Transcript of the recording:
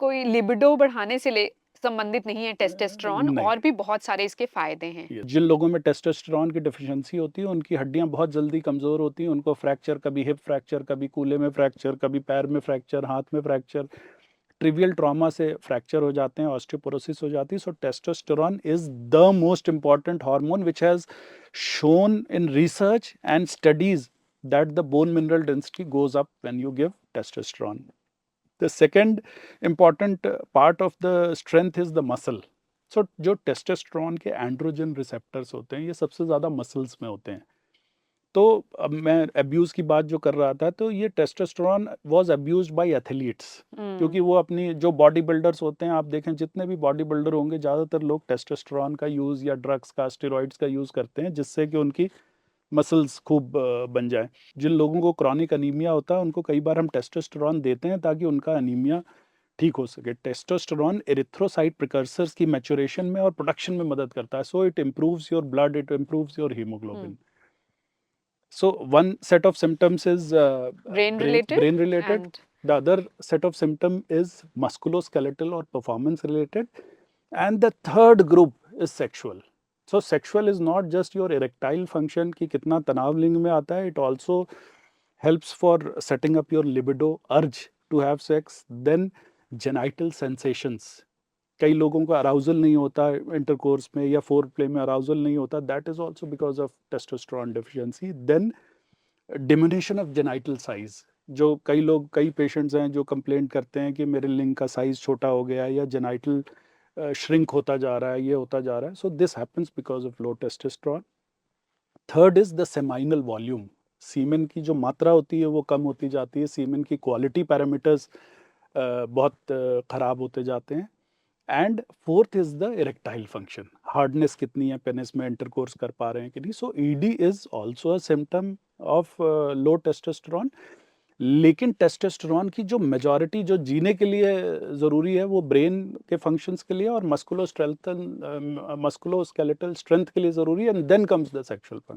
कोई लिबिडो बढ़ाने से ले संबंधित नहीं है टेस्टोस्टेरोन, नहीं। और भी बहुत सारे इसके फ़ायदे हैं। जिन लोगों में टेस्टोस्टेरोन की डेफिशिएंसी होती है, उनकी हड्डियाँ बहुत जल्दी कमज़ोर होती हैं, उनको फ्रैक्चर, कभी हिप फ्रैक्चर, कभी कूल्हे में फ्रैक्चर, कभी पैर में फ्रैक्चर, हाथ में फ्रैक्चर, ट्रिवियल ट्रॉमा से फ्रैक्चर हो जाते हैं, ऑस्टियोपोरोसिस हो जाती है। So testosterone is the most important hormone which has shown in research and studies that the bone mineral density goes up when you give testosterone. The second important part of the strength is the muscle. So जो testosterone के androgen receptors होते हैं, ये सबसे ज़्यादा muscles में होते हैं। तो अब मैं अब्यूज़ की बात जो कर रहा था, तो ये testosterone was abused by athletes, क्योंकि वो अपनी जो बॉडी बिल्डर्स होते हैं, आप देखें जितने भी बॉडी बिल्डर होंगे, ज़्यादातर लोग टेस्टोस्टेरोन का यूज़ या ड्रग्स का, स्टेरॉइड्स का यूज़ करते हैं, जिससे कि उनकी मसल्स खूब बन जाएँ। जिन लोगों को क्रॉनिक अनीमिया होता है, उनको कई बार हम टेस्टोस्टेरोन देते हैं ताकि उनका अनीमिया ठीक हो सके। टेस्टोस्टेरोन एरिथ्रोसाइट प्रिकर्सर्स की मैच्योरेशन में और प्रोडक्शन में मदद करता है। So it improves your blood, it improves your haemoglobin. So one set of symptoms is brain related brain related. And The other set of symptom is musculoskeletal or performance related, and the third group is sexual. So sexual is not just your erectile function कि कितना तनाव लिंग में आता है, it also helps for setting up your libido, urge to have sex. Then genital sensations, कई लोगों को अराउजल नहीं होता इंटरकोर्स में या फोर प्ले में अराउजल नहीं होता, that is also because of testosterone deficiency. Then diminution of genital size, जो कई लोग, कई पेशेंट्स हैं जो कंप्लेंट करते हैं कि मेरे लिंग का साइज छोटा हो गया या जेनाइटल श्रिंक होता जा रहा है, ये होता जा रहा है। So this happens because of low testosterone. Third is the seminal volume, semen की जो मात्रा होती है वो कम होती जाती है, सीमेन की क्वालिटी पैरामीटर्स बहुत ख़राब होते जाते हैं। And fourth is the erectile function, hardness कितनी है, पेनिस में इंटरकोर्स कर पा रहे हैं कि नहीं। So ED is also a symptom of low testosterone. लेकिन टेस्टोस्टेरोन की जो मेजॉरिटी जो जीने के लिए ज़रूरी है, वो ब्रेन के फंक्शंस के लिए और मस्कुलोस्केलेटल स्ट्रेंथ के लिए ज़रूरी है, and then comes the sexual function.